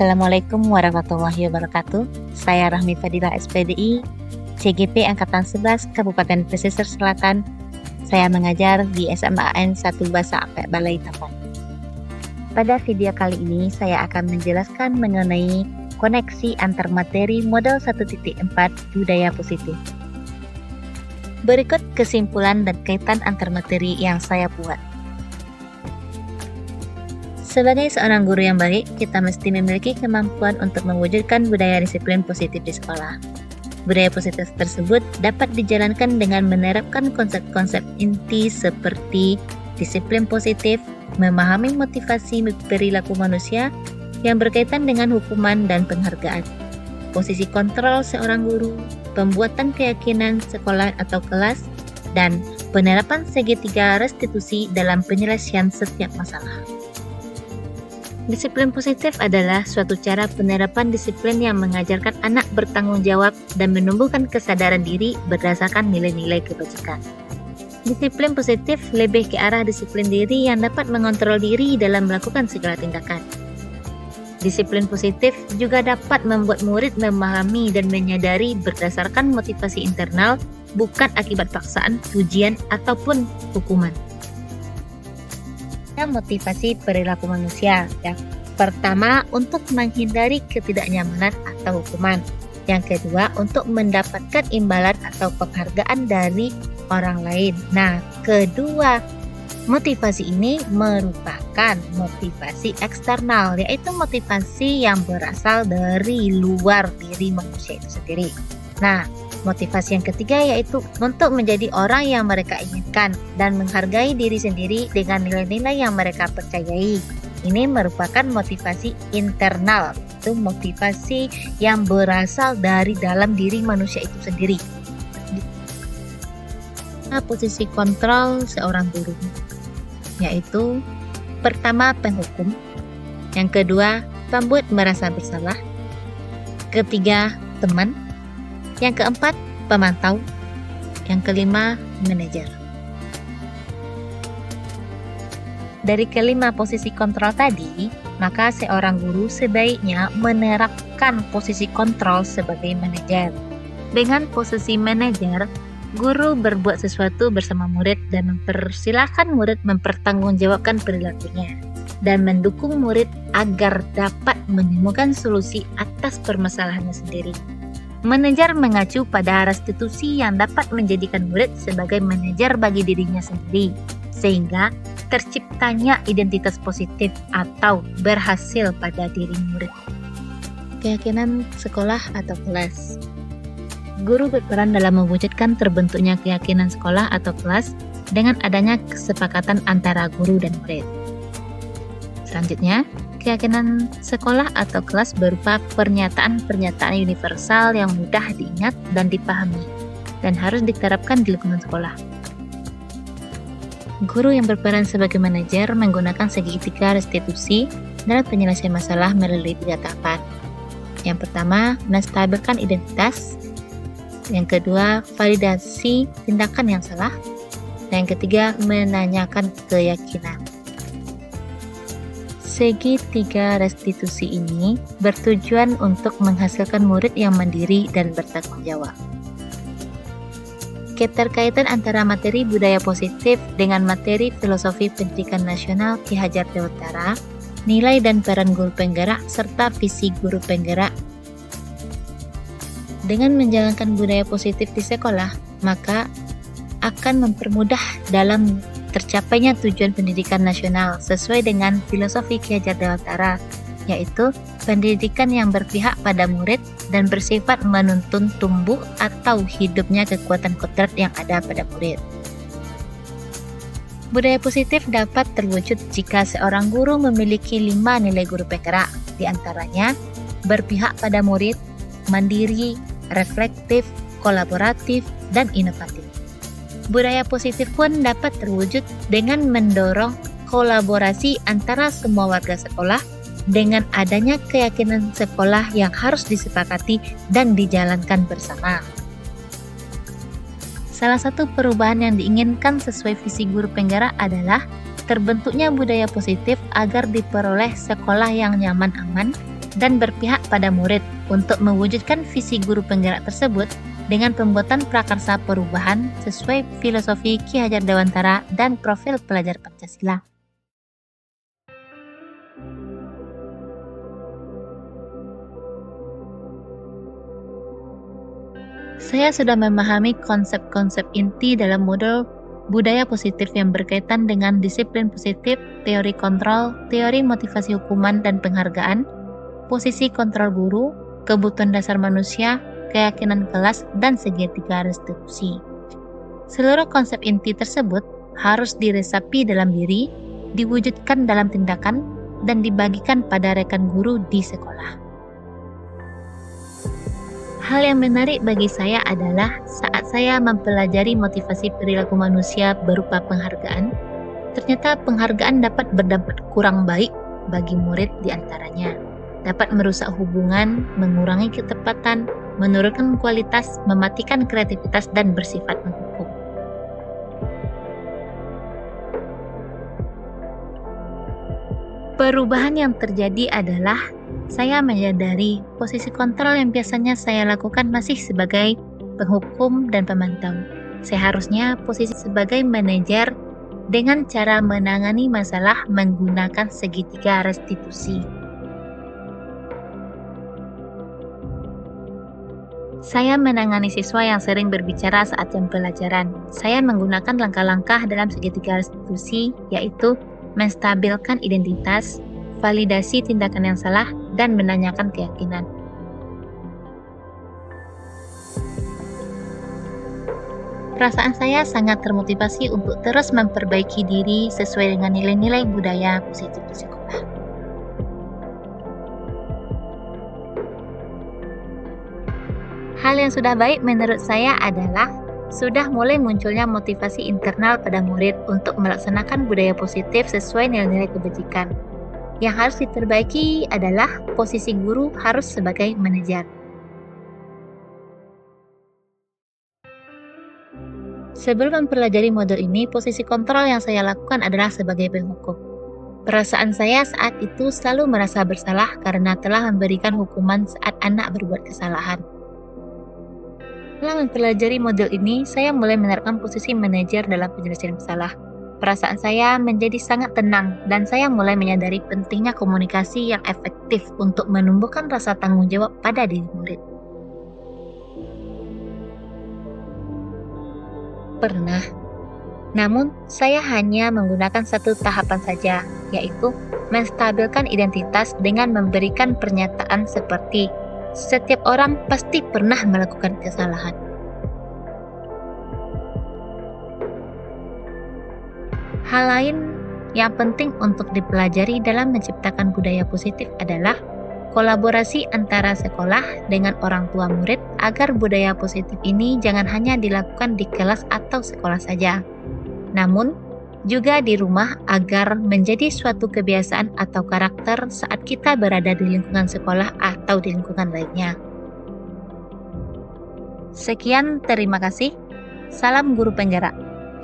Assalamualaikum warahmatullahi wabarakatuh. Saya Rahmi Fadila SPDI, CGP Angkatan 11 Kabupaten Pesisir Selatan. Saya mengajar di SMAN 1 Basa Apek Balai Tapan. Pada video kali ini saya akan menjelaskan mengenai koneksi antar materi model 1.4 budaya positif. Berikut kesimpulan dan kaitan antar materi yang saya buat. Sebagai seorang guru yang baik, kita mesti memiliki kemampuan untuk mewujudkan budaya disiplin positif di sekolah. Budaya positif tersebut dapat dijalankan dengan menerapkan konsep-konsep inti seperti disiplin positif, memahami motivasi perilaku manusia yang berkaitan dengan hukuman dan penghargaan, posisi kontrol seorang guru, pembuatan keyakinan sekolah atau kelas, dan penerapan segitiga restitusi dalam penyelesaian setiap masalah. Disiplin positif adalah suatu cara penerapan disiplin yang mengajarkan anak bertanggung jawab dan menumbuhkan kesadaran diri berdasarkan nilai-nilai kebajikan. Disiplin positif lebih ke arah disiplin diri yang dapat mengontrol diri dalam melakukan segala tindakan. Disiplin positif juga dapat membuat murid memahami dan menyadari berdasarkan motivasi internal, bukan akibat paksaan, pujian, ataupun hukuman. Motivasi perilaku manusia. Yang pertama, untuk menghindari ketidaknyamanan atau hukuman. Yang kedua, untuk mendapatkan imbalan atau penghargaan dari orang lain. Nah, kedua motivasi ini merupakan motivasi eksternal, yaitu motivasi yang berasal dari luar diri manusia itu sendiri. Nah, motivasi yang ketiga yaitu untuk menjadi orang yang mereka inginkan dan menghargai diri sendiri dengan nilai-nilai yang mereka percayai. Ini merupakan motivasi internal, itu motivasi yang berasal dari dalam diri manusia itu sendiri. Posisi kontrol seorang guru yaitu pertama penghukum, yang kedua pembuat merasa bersalah, ketiga teman, yang keempat, pemantau. Yang kelima, manajer. Dari kelima posisi kontrol tadi, maka seorang guru sebaiknya menerapkan posisi kontrol sebagai manajer. Dengan posisi manajer, guru berbuat sesuatu bersama murid dan mempersilahkan murid mempertanggungjawabkan perilakunya dan mendukung murid agar dapat menemukan solusi atas permasalahannya sendiri. Manajer mengacu pada restitusi yang dapat menjadikan murid sebagai manajer bagi dirinya sendiri, sehingga terciptanya identitas positif atau berhasil pada diri murid. Keyakinan sekolah atau kelas. Guru berperan dalam mewujudkan terbentuknya keyakinan sekolah atau kelas dengan adanya kesepakatan antara guru dan murid. Selanjutnya, keyakinan sekolah atau kelas berupa pernyataan-pernyataan universal yang mudah diingat dan dipahami dan harus diterapkan di lingkungan sekolah. Guru yang berperan sebagai manajer menggunakan segitiga restitusi dalam penyelesaian masalah melalui 3 tahapan. Yang pertama, menstabilkan identitas. Yang kedua, validasi tindakan yang salah. Dan yang ketiga, menanyakan keyakinan. Segitiga restitusi ini bertujuan untuk menghasilkan murid yang mandiri dan bertanggung jawab. Keterkaitan antara materi budaya positif dengan materi filosofi pendidikan nasional Ki Hajar Dewantara, nilai dan peran guru penggerak, serta visi guru penggerak. Dengan menjalankan budaya positif di sekolah, maka akan mempermudah dalam tercapainya tujuan pendidikan nasional sesuai dengan filosofi Ki Hajar Dewantara, yaitu pendidikan yang berpihak pada murid dan bersifat menuntun tumbuh atau hidupnya kekuatan kodrat yang ada pada murid. Budaya positif dapat terwujud jika seorang guru memiliki 5 nilai guru penggerak, di antaranya berpihak pada murid, mandiri, reflektif, kolaboratif, dan inovatif. Budaya positif pun dapat terwujud dengan mendorong kolaborasi antara semua warga sekolah dengan adanya keyakinan sekolah yang harus disepakati dan dijalankan bersama. Salah satu perubahan yang diinginkan sesuai visi guru penggerak adalah terbentuknya budaya positif agar diperoleh sekolah yang nyaman, aman, dan berpihak pada murid untuk mewujudkan visi guru penggerak tersebut dengan pembuatan prakarsa perubahan sesuai filosofi Ki Hajar Dewantara dan profil pelajar Pancasila. Saya sudah memahami konsep-konsep inti dalam model budaya positif yang berkaitan dengan disiplin positif, teori kontrol, teori motivasi hukuman dan penghargaan, posisi kontrol guru, kebutuhan dasar manusia, keyakinan kelas, dan segitiga restitusi. Seluruh konsep inti tersebut harus diresapi dalam diri, diwujudkan dalam tindakan, dan dibagikan pada rekan guru di sekolah. Hal yang menarik bagi saya adalah saat saya mempelajari motivasi perilaku manusia berupa penghargaan, ternyata penghargaan dapat berdampak kurang baik bagi murid di antaranya. Dapat merusak hubungan, mengurangi ketepatan, menurunkan kualitas, mematikan kreativitas, dan bersifat menghukum. Perubahan yang terjadi adalah saya menyadari posisi kontrol yang biasanya saya lakukan masih sebagai penghukum dan pemantau. Seharusnya posisi sebagai manajer dengan cara menangani masalah menggunakan segitiga restitusi. Saya menangani siswa yang sering berbicara saat jam pelajaran. Saya menggunakan langkah-langkah dalam segitiga restitusi, yaitu menstabilkan identitas, validasi tindakan yang salah, dan menanyakan keyakinan. Perasaan saya sangat termotivasi untuk terus memperbaiki diri sesuai dengan nilai-nilai budaya positif di sekolah. Hal yang sudah baik menurut saya adalah sudah mulai munculnya motivasi internal pada murid untuk melaksanakan budaya positif sesuai nilai-nilai kebajikan. Yang harus diperbaiki adalah posisi guru harus sebagai manajer. Sebelum mempelajari modul ini, posisi kontrol yang saya lakukan adalah sebagai penghukum. Perasaan saya saat itu selalu merasa bersalah karena telah memberikan hukuman saat anak berbuat kesalahan. Setelah mempelajari modul ini, saya mulai menerapkan posisi manajer dalam penyelesaian masalah. Perasaan saya menjadi sangat tenang dan saya mulai menyadari pentingnya komunikasi yang efektif untuk menumbuhkan rasa tanggung jawab pada diri murid. Pernah, namun saya hanya menggunakan satu tahapan saja, yaitu menstabilkan identitas dengan memberikan pernyataan seperti setiap orang pasti pernah melakukan kesalahan. Hal lain yang penting untuk dipelajari dalam menciptakan budaya positif adalah kolaborasi antara sekolah dengan orang tua murid agar budaya positif ini jangan hanya dilakukan di kelas atau sekolah saja, namun juga di rumah agar menjadi suatu kebiasaan atau karakter saat kita berada di lingkungan sekolah atau di lingkungan lainnya. Sekian, terima kasih. Salam guru penggerak.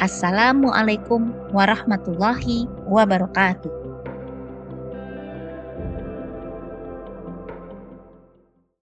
Assalamualaikum warahmatullahi wabarakatuh.